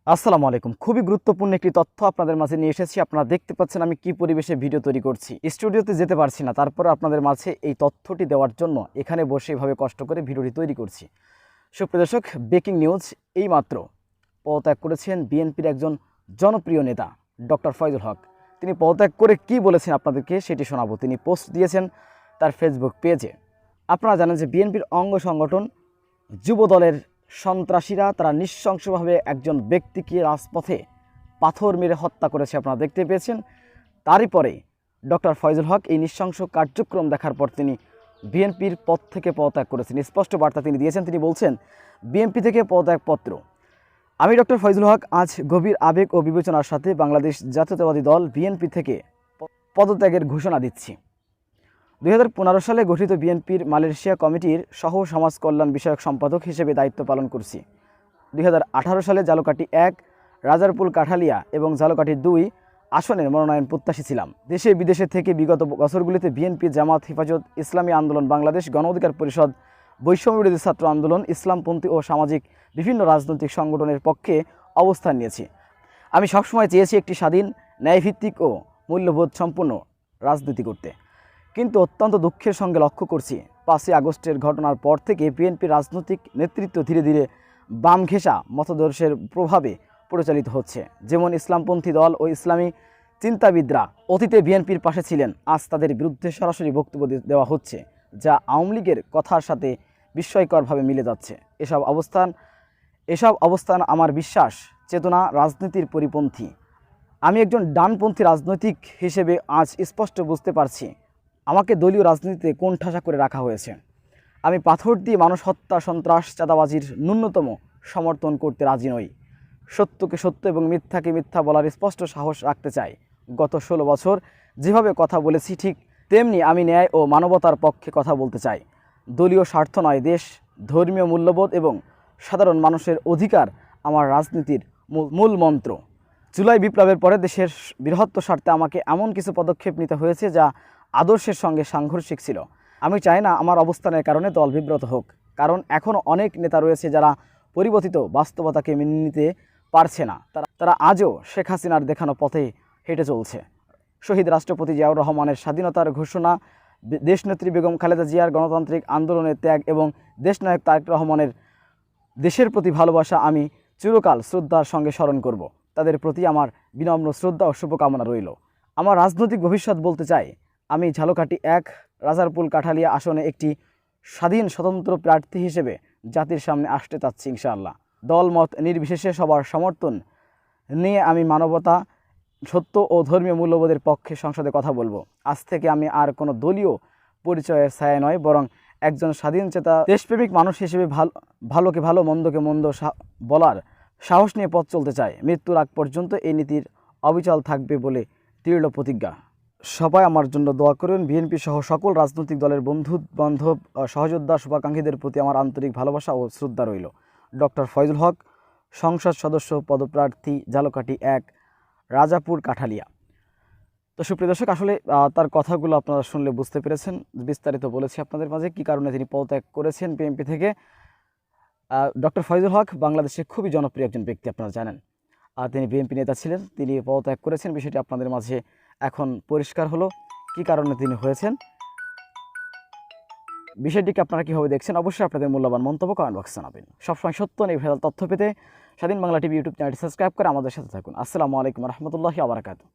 আসসালামু আলাইকুম। খুবই গুরুত্বপূর্ণ একটি তথ্য আপনাদের মাঝে নিয়ে এসেছি। আপনারা দেখতে পাচ্ছেন আমি কি পরিবেশে ভিডিও তৈরি করছি। স্টুডিওতে যেতে পারছি না, তারপরে আপনাদের মাঝে এই তথ্যটি দেওয়ার জন্য এখানে বসে এভাবে কষ্ট করে ভিডিওটি তৈরি করছি। সুপ্রিয় দর্শক, ব্রেকিং নিউজ, এইমাত্র পদত্যাগ করেছেন বিএনপির একজন জনপ্রিয় নেতা ডক্টর ফয়জুল হক। তিনি পদত্যাগ করে কি বলেছেন আপনাদেরকে সেটি শোনাবো। তিনি পোস্ট দিয়েছেন তার ফেসবুক পেজে। আপনারা জানেন যে বিএনপির অঙ্গ সংগঠন যুবদলের সন্ত্রাসীরা তারা নৃশংসভাবে একজন ব্যক্তিকে রাজপথে পাথর মেরে হত্যা করেছে, আপনারা দেখতে পেয়েছেন। তারই পরে ডক্টর ফয়জুল হক এই নৃশংস কার্যক্রম দেখার পর তিনি বিএনপির পদ থেকে পদত্যাগ করেছেন। স্পষ্ট বার্তা তিনি দিয়েছেন। তিনি বলছেন, বিএনপি থেকে পদত্যাগপত্র। আমি ডক্টর ফয়জুল হক আজ গভীর আবেগ ও বিবেচনার সাথে বাংলাদেশ জাতীয়তাবাদী দল বিএনপি থেকে পদত্যাগের ঘোষণা দিচ্ছি। 2015 সালে গঠিত বিএনপির মালয়েশিয়া কমিটির সহ সমাজ কল্যাণ বিষয়ক সম্পাদক হিসেবে দায়িত্ব পালন করছি। 2018 সালে ঝালকাঠি 1, রাজারপুল কাঠালিয়া এবং ঝালকাঠি 2 আসনের মনোনয়ন প্রত্যাশী ছিলাম। দেশে বিদেশে থেকে বিগত বছরগুলিতে বিএনপি, জামাত, হেফাজত ইসলামী আন্দোলন বাংলাদেশ, গণ অধিকার পরিষদ, বৈষম্যবিরোধী ছাত্র আন্দোলন, ইসলামপন্থী ও সামাজিক বিভিন্ন রাজনৈতিক সংগঠনের পক্ষে অবস্থান নিয়েছি। আমি সবসময় চেয়েছি একটি স্বাধীন, ন্যায়ভিত্তিক ও মূল্যবোধ সম্পন্ন রাজনীতি করতে। কিন্তু অত্যন্ত দুঃখের সঙ্গে লক্ষ্য করছি 5ই আগস্টের ঘটনার পর থেকে বিএনপির রাজনৈতিক নেতৃত্ব ধীরে ধীরে বাম ঘেঁষা মতাদর্শের প্রভাবে পরিচালিত হচ্ছে। যেমন ইসলামপন্থী দল ও ইসলামী চিন্তাবিদরা অতীতে বিএনপির পাশে ছিলেন, আজ তাদের বিরুদ্ধে সরাসরি বক্তব্য দেওয়া হচ্ছে, যা আওয়ামী লীগের কথার সাথে বিস্ময়করভাবে মিলে যাচ্ছে। এসব অবস্থান আমার বিশ্বাস চেতনা রাজনীতির পরিপন্থী। আমি একজন ডানপন্থী রাজনৈতিক হিসেবে আজ স্পষ্ট বুঝতে পারছি আমাকে দলীয় রাজনীতিতে কোণঠাসা করে রাখা হয়েছে। আমি পাথর দিয়ে মানুষ হত্যা, সন্ত্রাস, চাঁদাবাজির ন্যূনতম সমর্থন করতে রাজি নই। সত্যকে সত্য এবং মিথ্যাকে মিথ্যা বলার স্পষ্ট সাহস রাখতে চাই। গত 16 বছর যেভাবে কথা বলেছি, ঠিক তেমনি আমি ন্যায় ও মানবতার পক্ষে কথা বলতে চাই। দলীয় স্বার্থ নয়, দেশ, ধর্মীয় মূল্যবোধ এবং সাধারণ মানুষের অধিকার আমার রাজনীতির মূল মন্ত্র। জুলাই বিপ্লবের পরে দেশের বৃহত্তর স্বার্থে আমাকে এমন কিছু পদক্ষেপ নিতে হয়েছে যা আদর্শের সঙ্গে সাংঘর্ষিক ছিল। আমি চাই না আমার অবস্থানের কারণে দল বিব্রত হোক, কারণ এখনও অনেক নেতা রয়েছে যারা পরিবর্তিত বাস্তবতাকে মেনে নিতে পারছে না। তারা আজও শেখ হাসিনার দেখানো পথে হেঁটে চলছে। শহীদ রাষ্ট্রপতি জিয়াউর রহমানের স্বাধীনতার ঘোষণা, দেশনেত্রী বেগম খালেদা জিয়ার গণতান্ত্রিক আন্দোলনের ত্যাগ এবং দেশনায়ক তারেক রহমানের দেশের প্রতি ভালোবাসা আমি চিরকাল শ্রদ্ধার সঙ্গে স্মরণ করব। তাদের প্রতি আমার বিনম্র শ্রদ্ধা ও শুভকামনা রইল। আমার রাজনৈতিক ভবিষ্যৎ বলতে চাই, আমি ঝালকাঠি 1, রাজারপুল কাঠালিয়া আসনে একটি স্বাধীন স্বতন্ত্র প্রার্থী হিসেবে জাতির সামনে আসতে চাচ্ছি ইনশাআল্লাহ। দলমত নির্বিশেষে সবার সমর্থন নিয়ে আমি মানবতা, সত্য ও ধর্মীয় মূল্যবোধের পক্ষে সংসদে কথা বলবো। আজ থেকে আমি আর কোনো দলীয় পরিচয়ের ছায়া নয়, বরং একজন স্বাধীনচেতা দেশপ্রেমিক মানুষ হিসেবে ভালোকে ভালো, মন্দকে মন্দ বলার সাহস নিয়ে পথ চলতে চাই। মৃত্যুর আগ পর্যন্ত এই নীতির অবিচল থাকবে বলে দৃঢ় প্রতিজ্ঞা। সবাই আমার জন্য দোয়া করুন। বিএনপি সহ সকল রাজনৈতিক দলের বন্ধু বান্ধব, সহযোদ্ধা, শুভাকাঙ্ক্ষীদের প্রতি আমার আন্তরিক ভালোবাসা ও শ্রদ্ধা রইল। ডক্টর ফয়জুল হক, সংসদ সদস্য পদপ্রার্থী, ঝালকাঠি 1, রাজাপুর কাঠালিয়া। তো সুপ্রিয় দর্শক, আসলে তার কথাগুলো আপনারা শুনলে বুঝতে পেরেছেন। বিস্তারিত বলেছি আপনাদের মাঝে কী কারণে তিনি পদত্যাগ করেছেন বিএনপি থেকে। ডক্টর ফয়জুল হক বাংলাদেশে খুবই জনপ্রিয় একজন ব্যক্তি, আপনারা জানেন। তিনি বিএনপি নেতা ছিলেন, তিনি পদত্যাগ করেছেন। বিষয়টি আপনাদের মাঝে এখন পরিষ্কার হলো কী কারণে তিনি হয়েছেন। বিষয়টিকে আপনারা কীভাবে দেখছেন, অবশ্যই আপনাদের মূল্যবান মন্তব্য কমেন্ট বক্সে জানাবেন। সবসময় সত্য নির্ভেজাল তথ্য পেতে স্বাধীন বাংলা টিভি ইউটিউব চ্যানেলটি সাবস্ক্রাইব করে আমাদের সাথে থাকুন। আসসালামু আলাইকুম রহমতুল্লাহি ওয়া বারাকাতুহু।